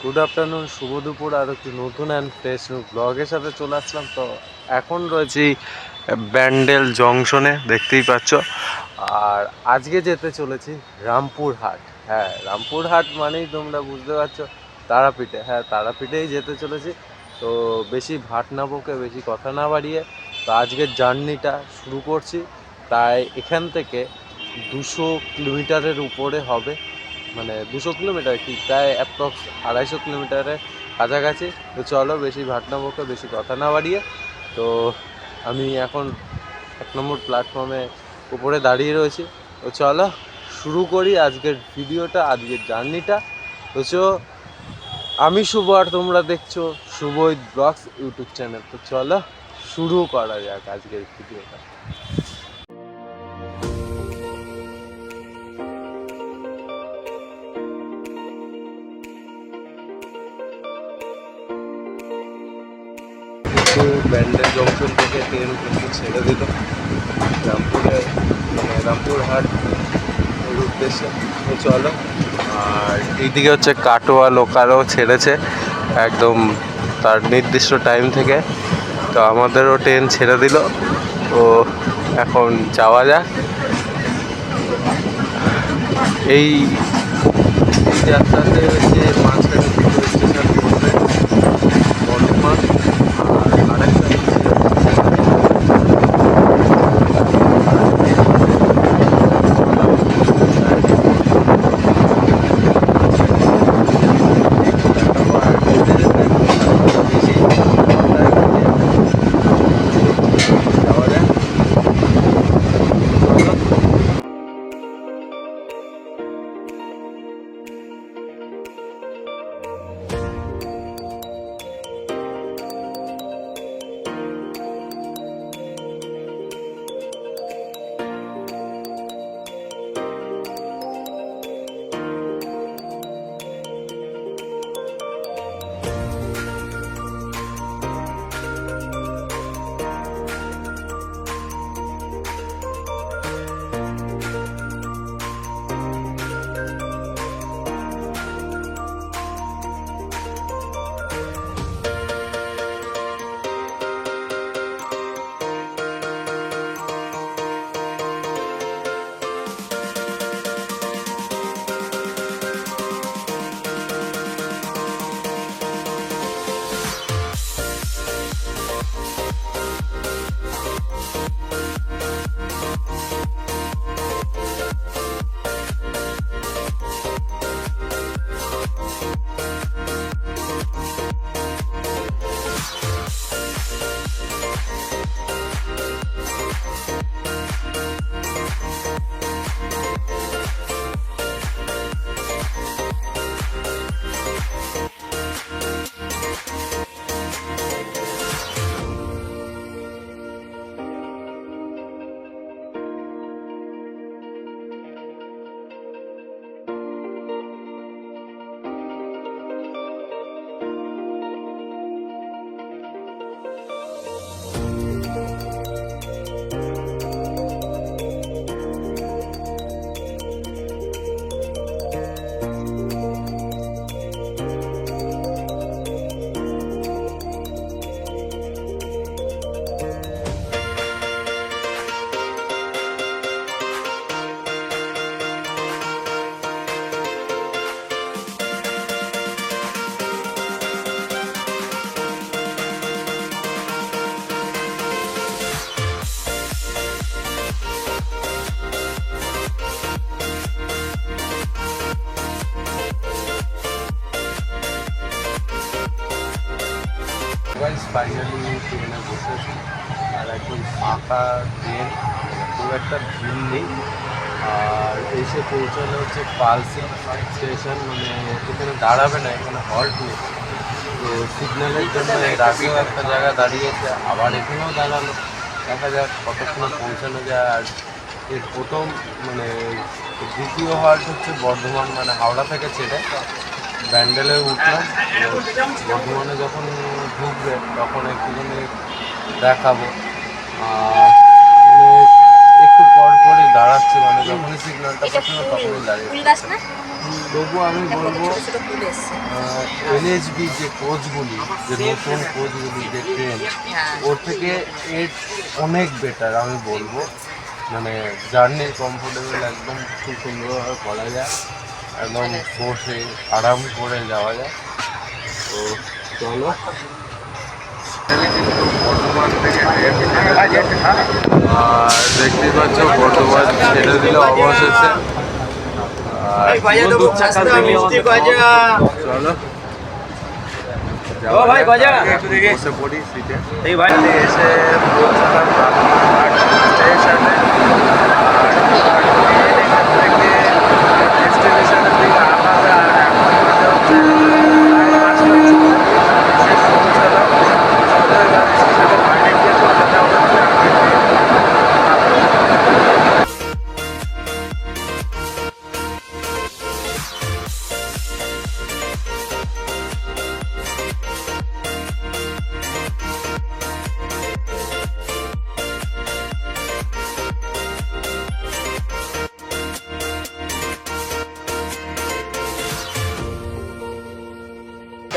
Good afternoon, শুভ দুপুর। আর একটি নতুন অ্যান্ড ফ্রেশ ব্লগের সাথে চলে আসলাম। তো এখন রয়েছি ব্যান্ডেল জংশনে, দেখতেই পাচ্ছ। আর আজকে যেতে চলেছি রামপুরহাট। হ্যাঁ, রামপুরহাট মানেই তোমরা বুঝতে পারছো তারাপীঠে। হ্যাঁ, তারাপীঠেই যেতে চলেছি। তো বেশি ভাট না বকে, বেশি কথা না বাড়িয়ে তো আজকের জার্নিটা শুরু করছি। তাই এখান থেকে 200 কিলোমিটারের উপরে হবে, মানে 200 কিলোমিটার কি, প্রায় অ্যাপ্রক্স 250 কিলোমিটারের কাছাকাছি। তো চলো বেশি ভাটনা বকে, বেশি কথা না বাড়িয়ে, তো আমি এখন 1 নম্বর প্ল্যাটফর্মে উপরে দাঁড়িয়ে রয়েছি। তো চলো শুরু করি আজকের ভিডিওটা, আজকের জার্নিটা। তো আমি শুভ, আর তোমরা দেখছো শুভই ব্লগস ইউটিউব চ্যানেল। তো চলো শুরু করা যাক আজকের ভিডিওটা। ব্যান্ডেল জংশন থেকে ট্রেন কিন্তু ছেড়ে দিল রামপুরে, মানে রামপুরহাট এর উদ্দেশ্যে। তো চলো। আর এইদিকে হচ্ছে কাটোয়া লোকালও ছেড়েছে একদম তার নির্দিষ্ট টাইম থেকে। তো আমাদেরও ট্রেন ছেড়ে দিল। তো এখন যাওয়া যাক। এই যাত্রাতে হচ্ছে মাঝখানে দুটো স্টেশন পড়বে, বর্ধমান। আর আরেকটা ফাইনালি ট্রেনে বসেছি। আর একদম ফাঁকা ট্রেন, খুব একটা ভিড় নেই। আর এসে পৌঁছানো হচ্ছে পালসি স্টেশন, মানে এখানে দাঁড়াবে না, এখানে হল্ট নেই। তো সিগন্যালের জন্য এর আগেও একটা জায়গা দাঁড়িয়েছে, আবার এখানেও দাঁড়ালো। দেখা যাক কতক্ষণ পৌঁছানো যায়। আর এর প্রথম, মানে দ্বিতীয় হল্ট হচ্ছে বর্ধমান, মানে হাওড়া থেকে ছেড়ে ব্যান্ডেলে উঠলাম। বর্ধমানে যখন ঢুকবে তখন একটুখানি দেখাবো। আর একটু পর পরই দাঁড়াচ্ছি, মানে যখনই সিগন্যালটা পাচ্ছি না তখনই দাঁড়িয়ে। তবু আমি বলবো এনএসবি যে কোচগুলি, যে নতুন কোচগুলি, যে ট্রেন, ওর থেকে এর অনেক বেটার আমি বলবো। মানে জার্নি কমফোর্টেবল, একদম খুব সুন্দরভাবে করা যায়, একদম বসে আরাম করে যাওয়া যায়। তো চলো, কিন্তু বর্ধমান থেকে আর দেখতেই পাচ্ছ বর্ধমান ছেড়ে দিলে অবশেষে। চলো বসে পড়ি সিটে। এসে পৌঁছালাম রামপুরহাট স্টেশনে। এখান থেকে ডেস্টিনেশনের দিকে আগাবে। আর এখন বাজে হচ্ছে পৌঁছালাম। চলো এবার স্টেশনে বাইরে গিয়ে কথা হচ্ছে।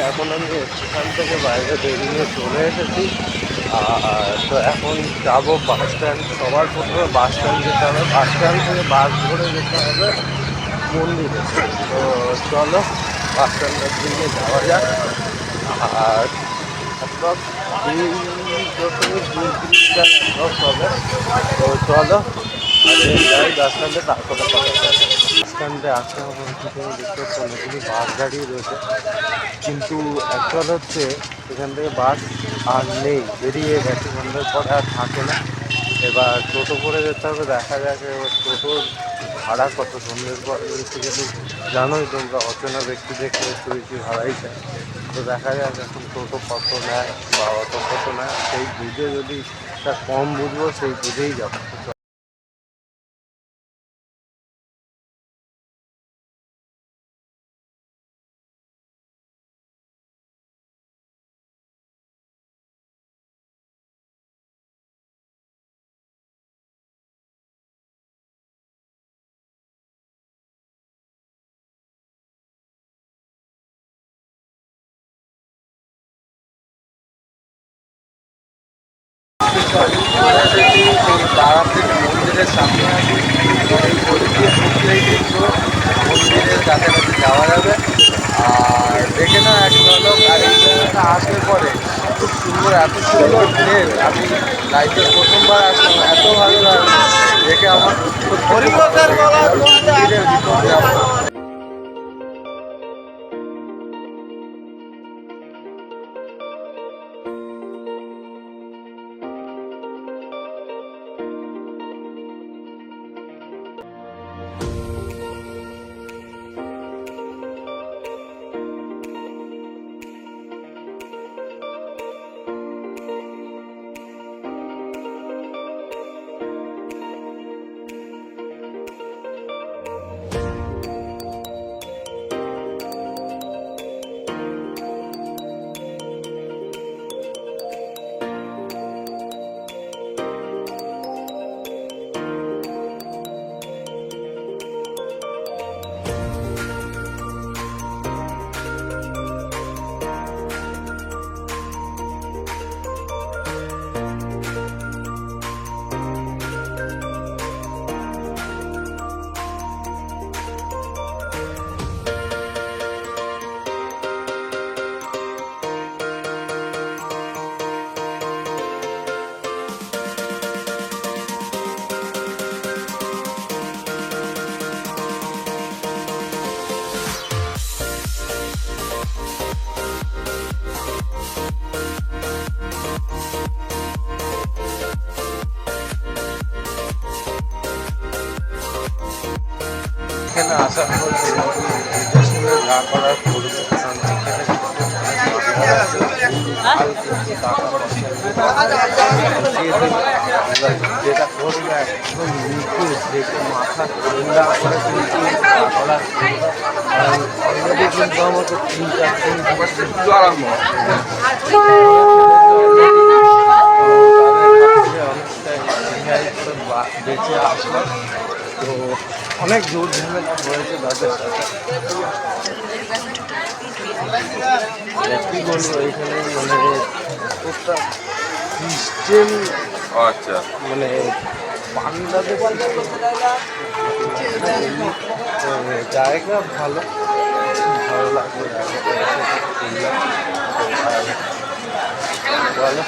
এখন আমি স্টেশন থেকে বাইরে বেরিয়ে চলে এসেছি। তো এখন যাবো বাস স্ট্যান্ড। সবার প্রথমে বাস স্ট্যান্ড যেতে হবে, বাস স্ট্যান্ড থেকে বাস ধরে যেতে হবে মন্দিরে। তো চলো বাস স্ট্যান্ডের দিকে যাওয়া যাক। আর একদম 2.3 কিলোমিটার হবে। তো চলো যাই বাস স্ট্যান্ডে, তারপরে কথা বাস স্ট্যান্ডে আসা থেকে দেখতে পাচ্ছি অনেকগুলি বাস দাঁড়িয়ে রয়েছে, কিন্তু অ্যাকচুয়াল হচ্ছে এখান থেকে বাস আর নেই, বেরিয়ে গেছে, সন্ধ্যের পরে আর থাকে না। এবার টোটো করে যেতে হবে, দেখা যাক এবার টোটোর ভাড়া কত। সন্ধ্যের পর বেসিক্যালি জানোই তোমরা, অচেনা ব্যক্তি দেখে একটু বেশি ভাড়াই চায়। তো দেখা যাক এখন টোটো কত নেয় বা অত কত নেয়, সেই বুঝে যদি তার কম বুঝবো সেই বুঝেই যাবো। তারাপীঠ মন্দিরের সামনে আছি। এই গলি দিয়ে ঢুকলেই কিন্তু মন্দিরের কাছাকাছি যাওয়া যাবে। আর দেখে না এক ঝলক, আর এই জায়গাটা আসলে পরে খুব সুন্দর, এত সুন্দর প্লেস। আমি লাইফে প্রথমবার আসলাম, এত ভালো লাগলো দেখে আমার মন্দিরের ভিতর যাবো। এখানে আসার পর যা করার করবো, কারণ যেটা করবে একদম নিখুঁত, দেখে মাথা ঠান্ডা করে কিন্তু করার। কারণ অলরেডি কিন্তু আমাকে 3-4 দিন আরম্ভ বেঁচে আসলাম। তো অনেক জোর ঝামেলা হয়েছে তাদের সাথে। কি বলবো এখানে মানে একটা সিস্টেম। আচ্ছা, মানে বাংলাদেশ জায়গা ভালো, ভালো লাগলো ভালো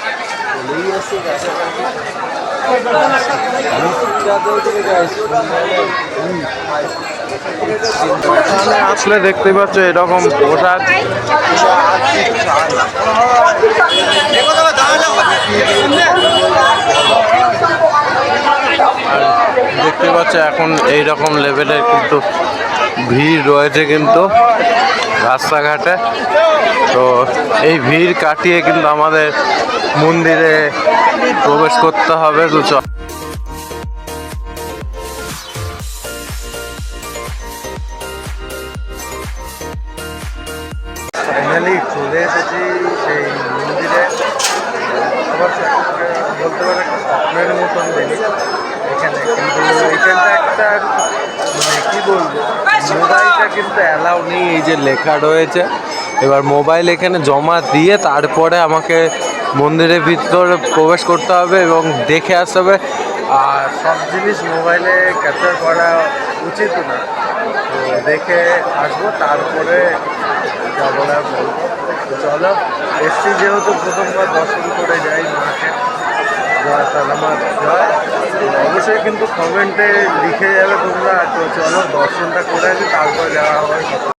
চলেই আসছে কাছাকাছি। আসলে দেখতে পাচ্ছ এরকম পোশাক দেখতে পাচ্ছ এখন এইরকম লেভেলের কিন্তু ভিড় রয়েছে কিন্তু রাস্তাঘাটে। তো এই ভিড় কাটিয়ে কিন্তু আমাদের মন্দিরে প্রবেশ করতে হবে। তো ফাইনালি চলে এসেছি সেই মন্দিরে। আবার বলতে পারে একটা স্বপ্নের মতন জিনিস এখানে, কিন্তু এখানটা একটা মানে কী বলবো, মোবাইলটা কিন্তু অ্যালাউ নেই। এই যে লেখা রয়েছে, এবার মোবাইল এখানে জমা দিয়ে তারপরে আমাকে মন্দিরের ভিতরে প্রবেশ করতে হবে এবং দেখে আসতে হবে। আর সব জিনিস মোবাইলে ক্যাপচার করা উচিত না, তো দেখে আসবো তারপরে যা বলার বলবো। তো চলো, এসছি যেহেতু প্রথমবার দর্শন করে যাই মাকে, জয় তালামা জয়। অবশ্যই কিন্তু কমেন্টে লিখে যাবে তোমরা। তো চলো দর্শনটা করে আসি, তারপর যাওয়া হয় কথা।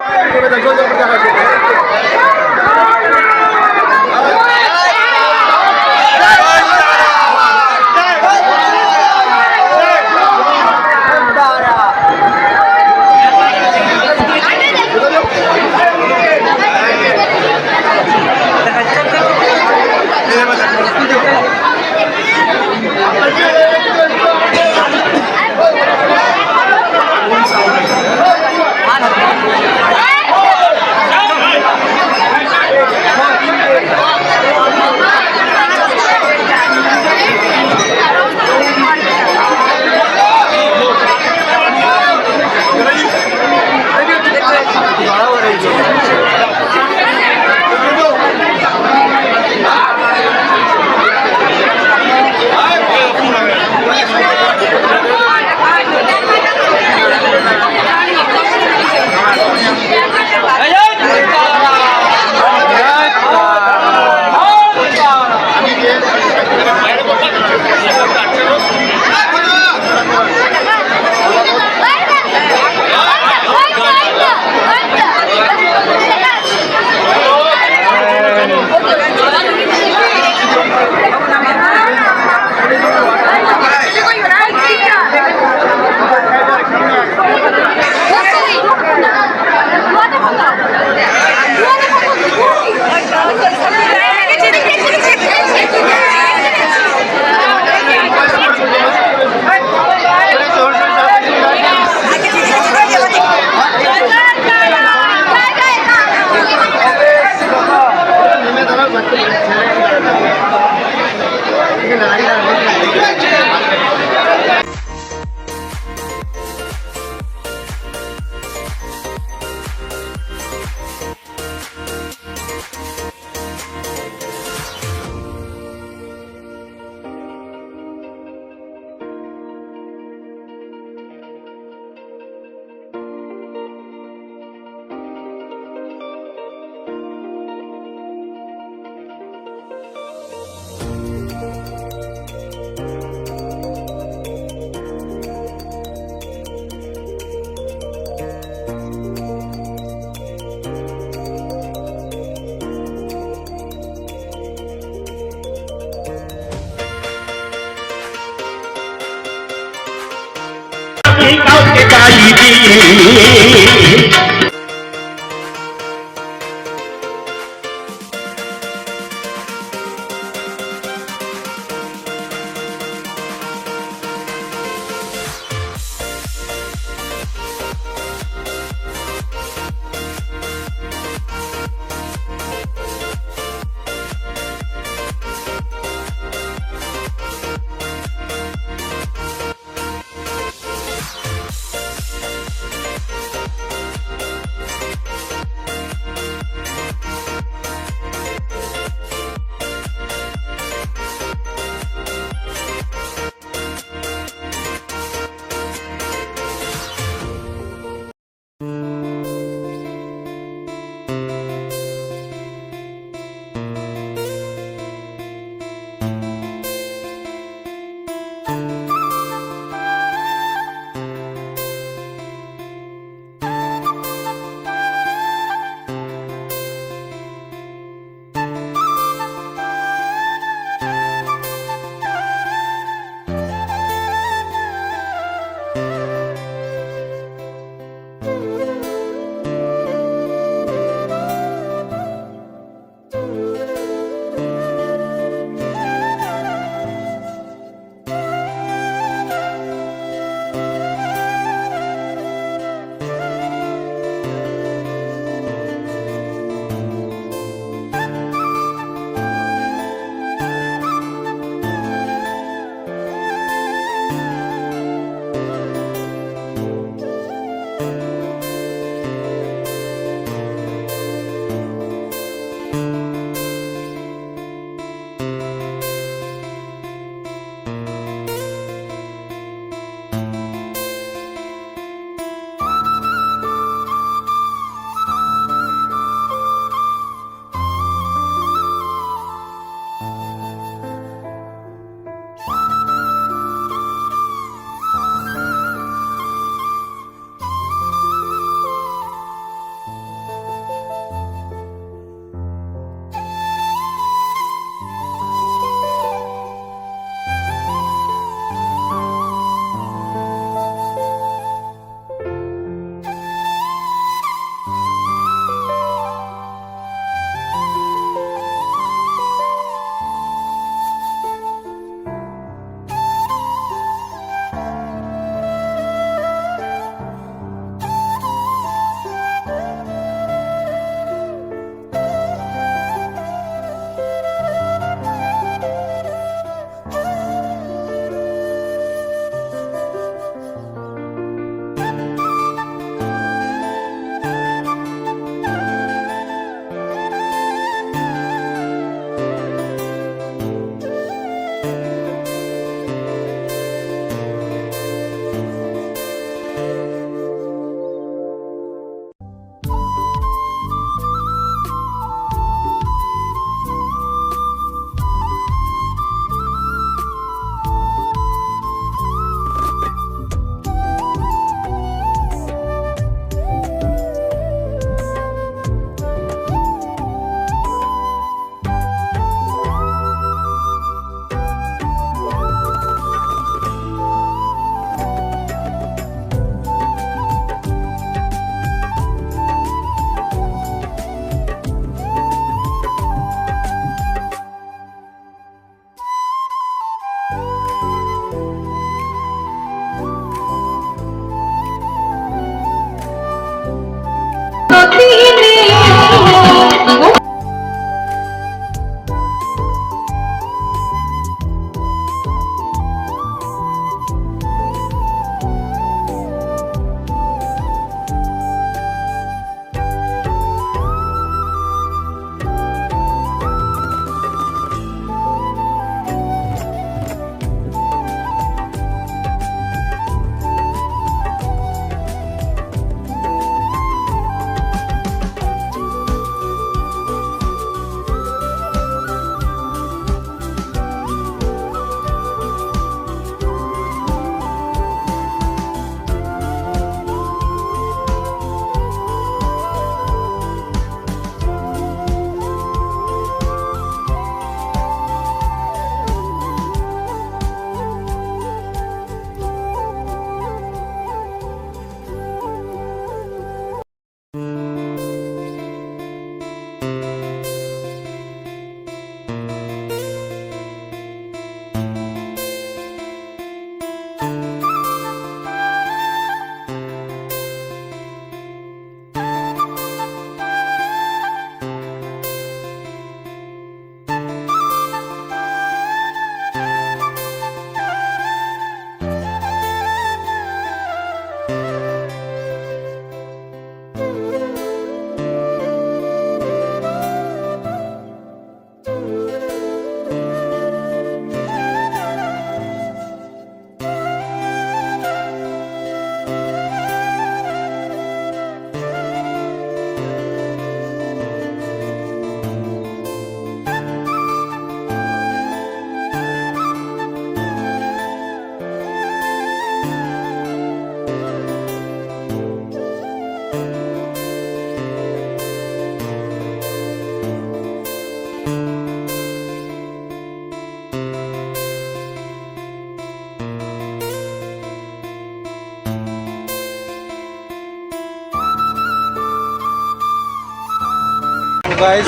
গাইস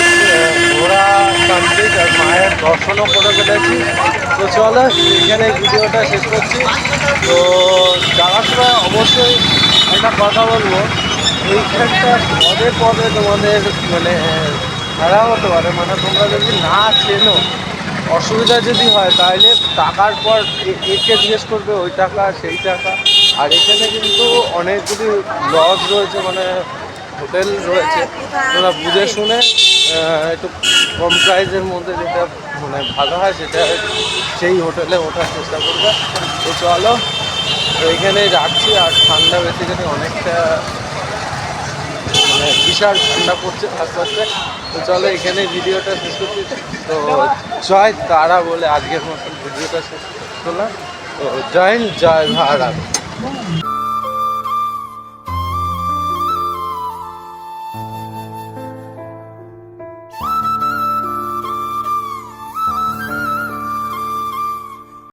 ঘোরা কমপ্লিট আর মায়ের দর্শনও করে ফেলেছি। তো চলো এখানে ভিডিওটা শেষ করছি। তো যাওয়ার সময় অবশ্যই একটা কথা বলবো, এইখানটা পদে পদে তোমাদের মানে খেলা হতে পারে, মানে তোমরা যদি না চেনো, অসুবিধা যদি হয় তাহলে টাকার পর একে জিজ্ঞেস করবে ওই টাকা সেই টাকা। আর এখানে কিন্তু অনেকগুলি লজ রয়েছে, মানে হোটেল রয়েছে, তোমরা বুঝে শুনে একটু কম প্রাইসের মধ্যে যেটা মানে ভালো হয় সেটা সেই হোটেলে ওঠার চেষ্টা করবে। তো চলো এইখানে রাখছি। আর ঠান্ডা বেসিক্যালি অনেকটা মানে বিশাল ঠান্ডা পড়ছে আস্তে আস্তে। তো চলো এখানে ভিডিওটা শেষ করছি। তো জয় তারা বলে আজকের মতন ভিডিওটা শেষ করলাম। তো জয় হিন্দ, জয় ভারত।